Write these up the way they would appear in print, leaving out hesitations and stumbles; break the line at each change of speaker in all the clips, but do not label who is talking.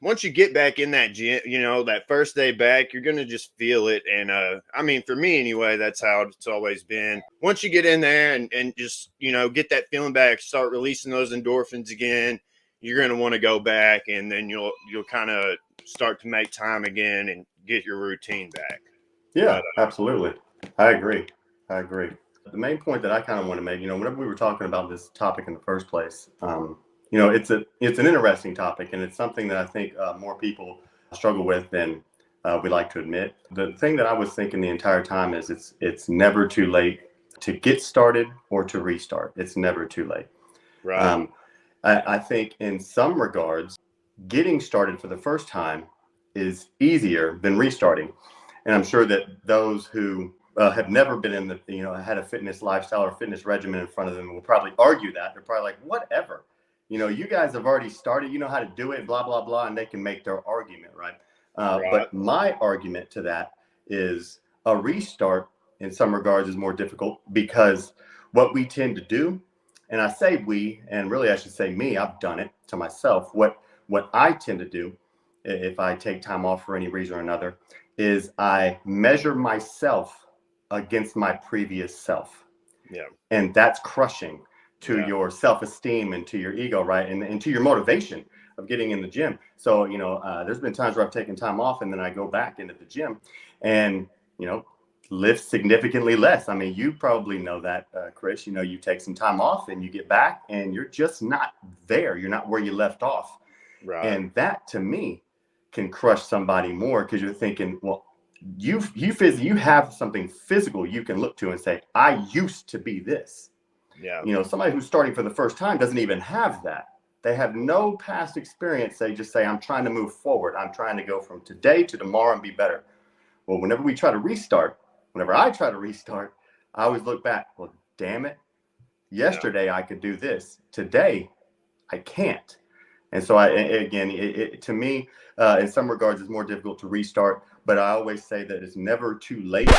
once you get back in that gym, that first day back, you're going to just feel it. And I mean, for me anyway, that's how it's always been. Once you get in there and just, get that feeling back, start releasing those endorphins again, you're going to want to go back, and then you'll kind of start to make time again and get your routine back.
Yeah, absolutely. I agree. The main point that I kind of want to make, whenever we were talking about this topic in the first place, it's an interesting topic, and it's something that I think more people struggle with than we like to admit. The thing that I was thinking the entire time is it's never too late to get started or to restart. It's never too late.
Right.
I think in some regards, getting started for the first time is easier than restarting. And I'm sure that those who have never been in had a fitness lifestyle or fitness regimen in front of them will probably argue that. They're probably like, whatever, you guys have already started, you know how to do it, blah, blah, blah. And they can make their argument, right? But my argument to that is a restart in some regards is more difficult, because what we tend to do, and I say we, and really I should say me, I've done it to myself. What I tend to do if I take time off for any reason or another is I measure myself against my previous self.
Yeah.
And that's crushing to your self-esteem and to your ego, right? And to your motivation of getting in the gym. So, there's been times where I've taken time off and then I go back into the gym and, lift significantly less. I mean, you probably know that, Chris, you take some time off and you get back and you're just not there. You're not where you left off.
Right.
And that to me can crush somebody more, because you're thinking, well, you have something physical you can look to and say, I used to be this.
Yeah.
Somebody who's starting for the first time doesn't even have that. They have no past experience. They just say, I'm trying to move forward. I'm trying to go from today to tomorrow and be better. Well, whenever I try to restart, I always look back, well, damn it. Yesterday I could do this. Today I can't. And so to me, in some regards, it's more difficult to restart, but I always say that it's never too late.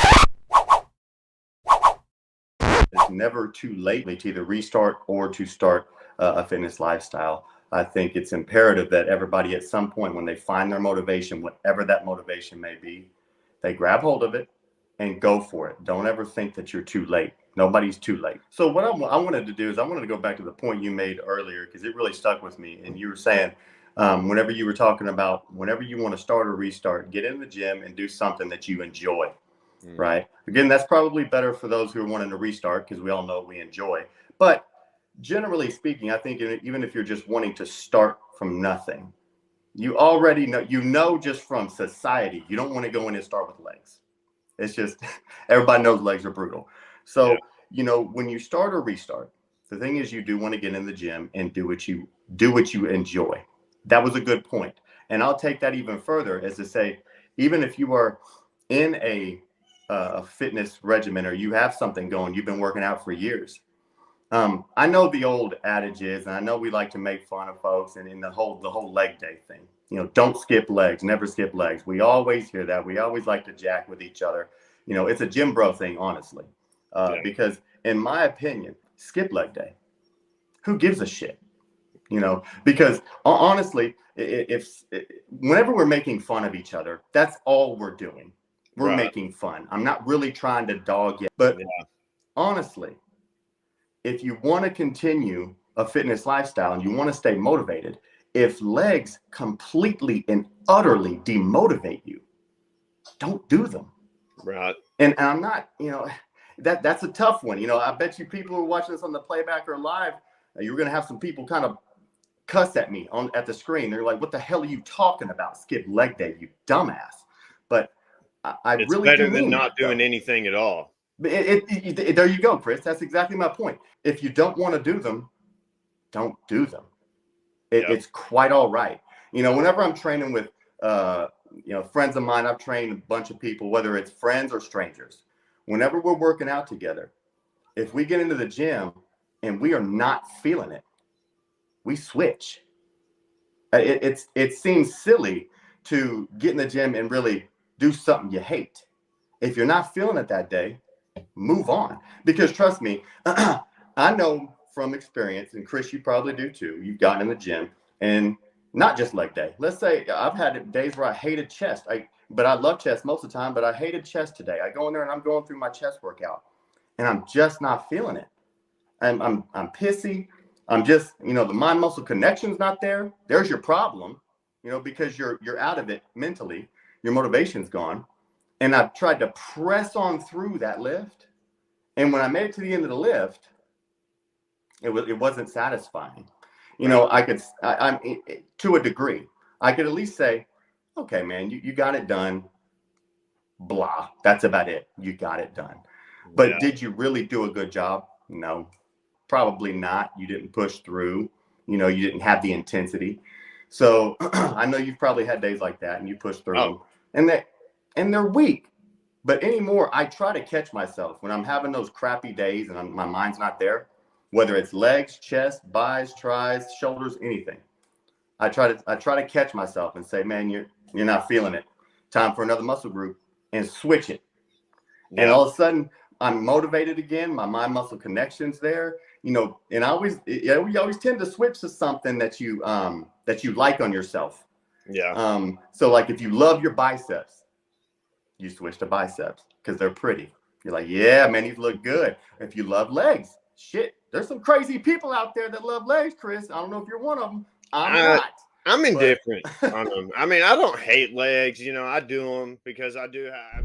It's never too late to either restart or to start a fitness lifestyle. I think it's imperative that everybody at some point, when they find their motivation, whatever that motivation may be, they grab hold of it and go for it. Don't ever think that you're too late. Nobody's too late. So what I wanted to do is I wanted to go back to the point you made earlier, because it really stuck with me. And you were saying, whenever you were talking about whenever you want to start or restart, get in the gym and do something that you enjoy, right? Again, that's probably better for those who are wanting to restart, because we all know what we enjoy. But generally speaking, I think even if you're just wanting to start from nothing, you already know, just from society, you don't want to go in and start with legs. It's just, everybody knows legs are brutal. So, when you start or restart, the thing is, you do want to get in the gym and do what you enjoy. That was a good point. And I'll take that even further as to say, even if you are in a fitness regimen, or you have something going, you've been working out for years. I know the old adage is, and I know we like to make fun of folks, and in the whole leg day thing, don't skip legs, never skip legs. We always hear that. We always like to jack with each other. It's a gym bro thing, honestly, because in my opinion, skip leg day. Who gives a shit? Because honestly, whenever we're making fun of each other, that's all we're doing. We're making fun. I'm not really trying to dog you, but honestly, if you want to continue a fitness lifestyle and you want to stay motivated, if legs completely and utterly demotivate you, don't do them.
Right.
And I'm not, that's a tough one. I bet you people who are watching this on the playback or live, you're going to have some people kind of cuss at me at the screen. They're like, what the hell are you talking about? Skip leg day, you dumbass. But it's really
better than not doing anything at all.
There you go, Chris. That's exactly my point. If you don't want to do them, don't do them. It's quite all right. Whenever I'm training with, friends of mine, I've trained a bunch of people, whether it's friends or strangers. Whenever we're working out together, if we get into the gym and we are not feeling it, we switch. It seems silly to get in the gym and really do something you hate. If you're not feeling it that day, move on. Because trust me, I know from experience, and Chris, you probably do too. You've gotten in the gym and not just leg day. Let's say I've had days where I hated chest. But I love chest most of the time, but I hated chest today. I go in there and I'm going through my chest workout and I'm just not feeling it. I'm pissy. I'm just, the mind muscle connection's not there. There's your problem, because you're out of it mentally. Your motivation's gone. And I've tried to press on through that lift. And when I made it to the end of the lift, it wasn't satisfying. I'm to a degree, I could at least say, okay, man, you got it done. Blah. That's about it. You got it done. But did you really do a good job? No, probably not. You didn't push through. You didn't have the intensity. So I know you've probably had days like that and you push through and they're weak. But anymore, I try to catch myself when I'm having those crappy days and my mind's not there, whether it's legs, chest, buys, tries, shoulders, anything. I try to catch myself and say, man, you're not feeling it. Time for another muscle group and switch it. Yeah. And all of a sudden I'm motivated again. My mind muscle connection's there, and we always tend to switch to something that you like on yourself. Yeah. So like if you love your biceps, you switch to biceps because they're pretty. You're like, yeah, man, these look good. If you love legs, shit, there's some crazy people out there that love legs, Chris. I don't know if you're one of them. I'm not.
I'm indifferent on them. I mean, I don't hate legs. I do them because I do have.